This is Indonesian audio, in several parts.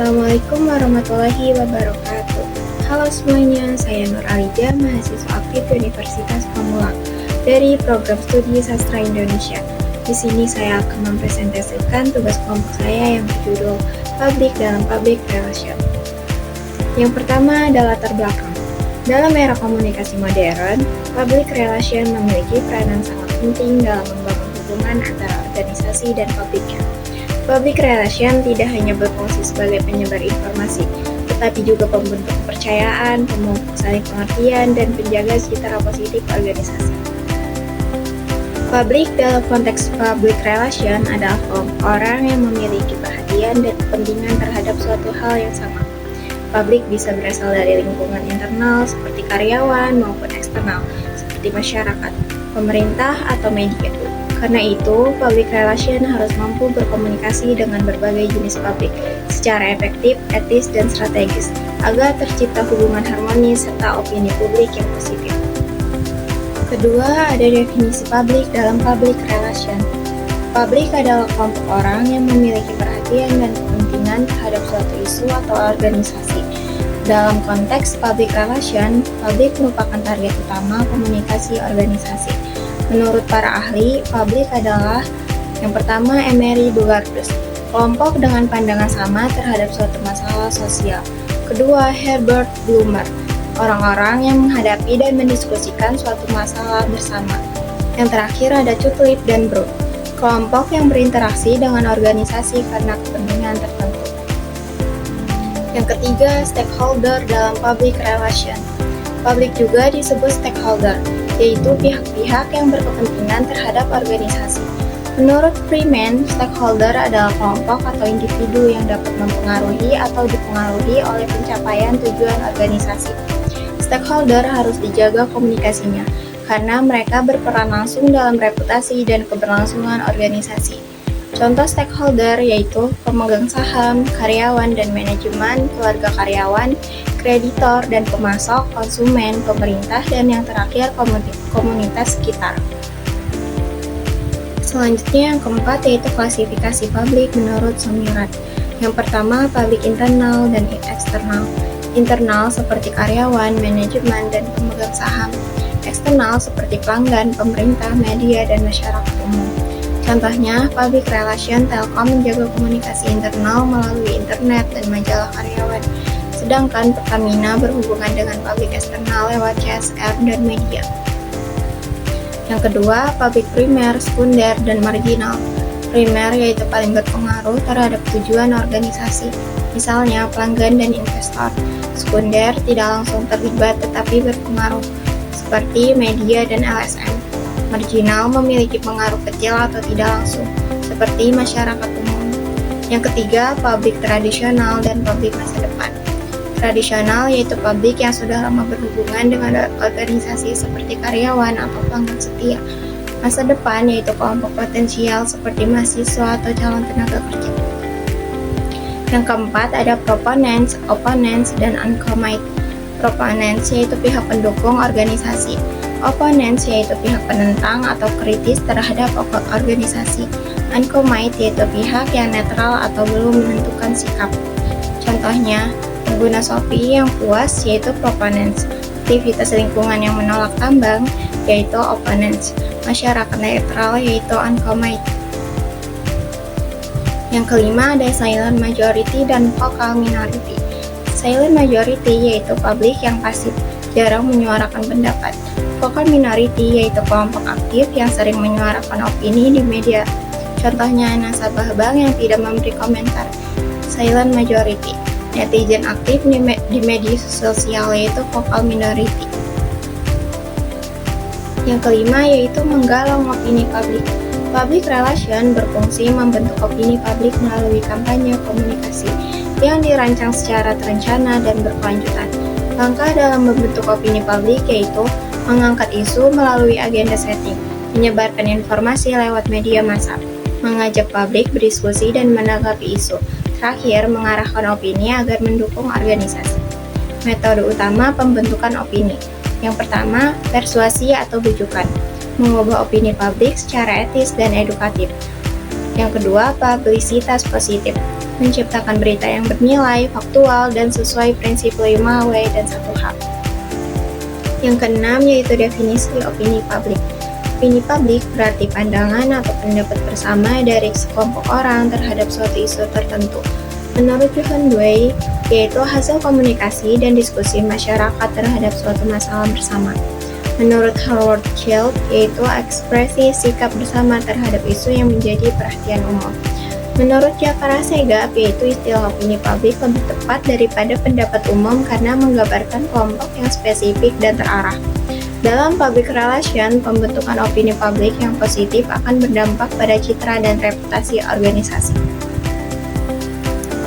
Assalamualaikum warahmatullahi wabarakatuh. Halo semuanya, saya Nur Alija, mahasiswa aktif Universitas Pamulang dari Program Studi Sastra Indonesia. Di sini saya akan mempresentasikan tugas kelompok saya yang berjudul Public dalam Public Relation. Yang pertama adalah latar belakang. Dalam era komunikasi modern, public relation memiliki peranan sangat penting dalam membangun hubungan antara organisasi dan publiknya. Public relation tidak hanya berfungsi sebagai penyebar informasi, tetapi juga pembentuk kepercayaan, pemupuk saling pengertian, dan penjaga citra positif organisasi. Publik dalam konteks public relation adalah kelompok orang yang memiliki perhatian dan kepentingan terhadap suatu hal yang sama. Publik bisa berasal dari lingkungan internal seperti karyawan maupun eksternal seperti masyarakat, pemerintah, atau media. Karena itu, public relation harus mampu berkomunikasi dengan berbagai jenis publik secara efektif, etis, dan strategis agar tercipta hubungan harmonis serta opini publik yang positif. Kedua, ada definisi publik dalam public relation. Publik adalah kelompok orang yang memiliki perhatian dan kepentingan terhadap suatu isu atau organisasi. Dalam konteks public relation, publik merupakan target utama komunikasi organisasi. Menurut para ahli, publik adalah yang pertama Emery Boulardus, kelompok dengan pandangan sama terhadap suatu masalah sosial. Kedua, Herbert Blumer, orang-orang yang menghadapi dan mendiskusikan suatu masalah bersama. Yang terakhir ada Cutlip dan Brook, kelompok yang berinteraksi dengan organisasi karena kepentingan tertentu. Yang ketiga, stakeholder dalam public relation. Publik juga disebut stakeholder, yaitu pihak-pihak yang berkepentingan terhadap organisasi. Menurut Freeman, stakeholder adalah kelompok atau individu yang dapat mempengaruhi atau dipengaruhi oleh pencapaian tujuan organisasi. Stakeholder harus dijaga komunikasinya, karena mereka berperan langsung dalam reputasi dan keberlangsungan organisasi. Contoh stakeholder yaitu pemegang saham, karyawan dan manajemen, keluarga karyawan, kreditor dan pemasok, konsumen, pemerintah, dan yang terakhir komunitas sekitar. Selanjutnya yang keempat yaitu klasifikasi publik menurut Somirat. Yang pertama, publik internal dan eksternal. Internal seperti karyawan, manajemen, dan pemegang saham. Eksternal seperti pelanggan, pemerintah, media, dan masyarakat umum. Contohnya, public relation Telkom menjaga komunikasi internal melalui internet dan majalah karyawan. Sedangkan Pertamina berhubungan dengan publik eksternal lewat CSR dan media. Yang kedua, publik primer, sekunder, dan marginal. Primer yaitu paling berpengaruh terhadap tujuan organisasi, misalnya pelanggan dan investor. Sekunder tidak langsung terlibat tetapi berpengaruh, seperti media dan LSM. Marginal memiliki pengaruh kecil atau tidak langsung, seperti masyarakat umum. Yang ketiga, publik tradisional dan publik masa depan. Tradisional yaitu publik yang sudah lama berhubungan dengan organisasi seperti karyawan atau pelanggan setia. Masa depan yaitu kelompok potensial seperti mahasiswa atau calon tenaga kerja. Yang keempat ada proponents, opponents, dan uncommit. Proponents yaitu pihak pendukung organisasi. Opponents yaitu pihak penentang atau kritis terhadap organisasi. Uncommit yaitu pihak yang netral atau belum menentukan sikap. Contohnya, pengguna Shopee yang puas yaitu proponents, aktivitas lingkungan yang menolak tambang yaitu opponents, masyarakat netral yaitu uncommit. Yang kelima ada silent majority dan vocal minority. Silent majority yaitu publik yang pasif, jarang menyuarakan pendapat. Vocal minority yaitu kelompok aktif yang sering menyuarakan opini di media. Contohnya nasabah bank yang tidak memberi komentar. Silent majority. Netizen aktif di media sosial yaitu vocal minority. Yang kelima yaitu menggalang opini publik. Public relation berfungsi membentuk opini publik melalui kampanye komunikasi yang dirancang secara terencana dan berkelanjutan. Langkah dalam membentuk opini publik yaitu mengangkat isu melalui agenda setting, menyebarkan informasi lewat media massa, mengajak publik berdiskusi dan menanggapi isu. Terakhir, mengarahkan opini agar mendukung organisasi. Metode utama pembentukan opini. Yang pertama, persuasi atau bujukan. Mengubah opini publik secara etis dan edukatif. Yang kedua, publisitas positif. menciptakan berita yang bernilai, faktual, dan sesuai prinsip 5W dan 1H. Yang keenam yaitu definisi opini publik. Opini publik berarti pandangan atau pendapat bersama dari sekelompok orang terhadap suatu isu tertentu. Menurut Johan Dway, yaitu hasil komunikasi dan diskusi masyarakat terhadap suatu masalah bersama. Menurut Howard Schultz, yaitu ekspresi sikap bersama terhadap isu yang menjadi perhatian umum. Menurut Jafar Assegaf, yaitu istilah opini publik lebih tepat daripada pendapat umum karena menggambarkan kelompok yang spesifik dan terarah. Dalam public relation, pembentukan opini publik yang positif akan berdampak pada citra dan reputasi organisasi.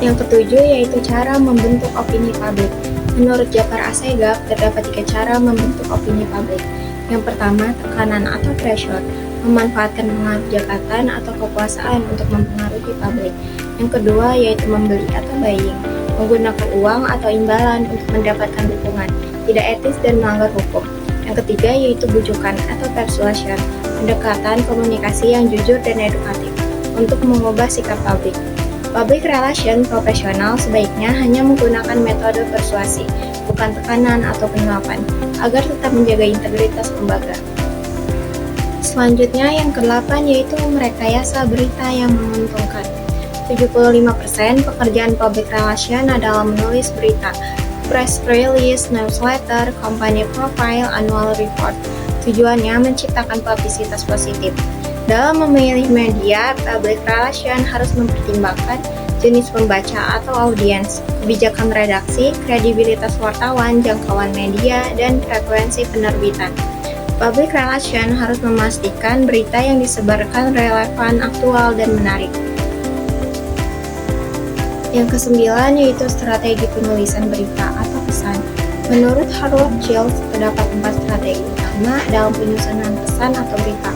Yang ketujuh yaitu cara membentuk opini publik. Menurut Jafar Assegaf, terdapat 3 cara membentuk opini publik. Yang pertama, tekanan atau pressure, memanfaatkan pengaruh jabatan atau kekuasaan untuk mempengaruhi publik. Yang kedua yaitu membeli atau buying, menggunakan uang atau imbalan untuk mendapatkan dukungan, tidak etis dan melanggar hukum. Yang ketiga yaitu bujukan atau persuasion, pendekatan komunikasi yang jujur dan edukatif untuk mengubah sikap publik. Public relation profesional sebaiknya hanya menggunakan metode persuasi, bukan tekanan atau penyuapan, agar tetap menjaga integritas lembaga. Selanjutnya yang ke-8 yaitu merekayasa berita yang menguntungkan. 75% pekerjaan public relation adalah menulis berita, press release, newsletter, company profile, annual report. Tujuannya menciptakan publisitas positif. Dalam memilih media, public relation harus mempertimbangkan jenis pembaca atau audiens, kebijakan redaksi, kredibilitas wartawan, jangkauan media, dan frekuensi penerbitan. Public relation harus memastikan berita yang disebarkan relevan, aktual, dan menarik. Yang ke-9 yaitu strategi penulisan berita atau pesan. Menurut Howard Schultz, terdapat 4 strategi utama dalam penyusunan pesan atau berita,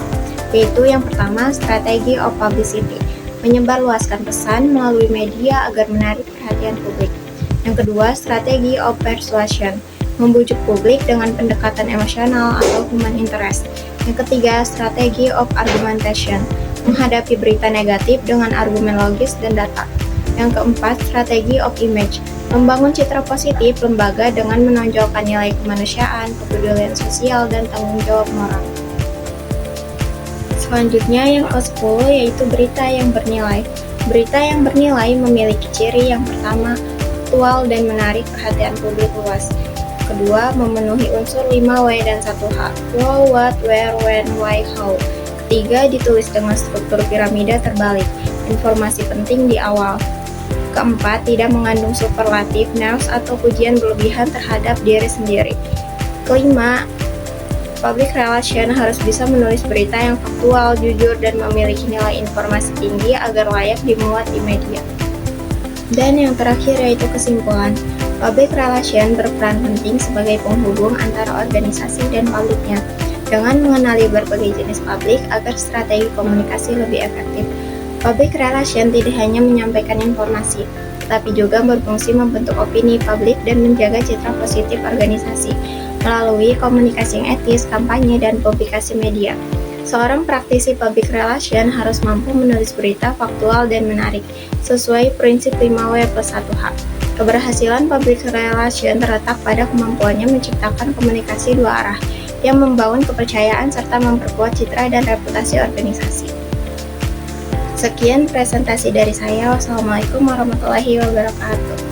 yaitu yang pertama strategi of publicity, menyebarluaskan pesan melalui media agar menarik perhatian publik. Yang kedua strategi of persuasion, membujuk publik dengan pendekatan emosional atau human interest. Yang ketiga strategi of argumentation, menghadapi berita negatif dengan argumen logis dan data. Yang keempat strategi of image, membangun citra positif lembaga dengan menonjolkan nilai kemanusiaan, kepedulian sosial, dan tanggung jawab moral. Selanjutnya yang ke-10 yaitu berita yang bernilai. Berita yang bernilai memiliki ciri yang pertama, aktual dan menarik perhatian publik luas. Kedua, memenuhi unsur 5W dan 1H, who, what, where, when, why, how. Ketiga, ditulis dengan struktur piramida terbalik, informasi penting di awal. Keempat, tidak mengandung superlatif, nouns atau pujian berlebihan terhadap diri sendiri. Kelima, public relation harus bisa menulis berita yang faktual, jujur, dan memiliki nilai informasi tinggi agar layak dimuat di media. Dan yang terakhir yaitu kesimpulan. Public relation berperan penting sebagai penghubung antara organisasi dan publiknya, dengan mengenali berbagai jenis publik agar strategi komunikasi lebih efektif. Public relation tidak hanya menyampaikan informasi, tetapi juga berfungsi membentuk opini publik dan menjaga citra positif organisasi melalui komunikasi yang etis, kampanye, dan publikasi media. Seorang praktisi public relation harus mampu menulis berita faktual dan menarik, sesuai prinsip 5W plus 1H. Keberhasilan public relation terletak pada kemampuannya menciptakan komunikasi dua arah, yang membangun kepercayaan serta memperkuat citra dan reputasi organisasi. Sekian presentasi dari saya. Wassalamualaikum warahmatullahi wabarakatuh.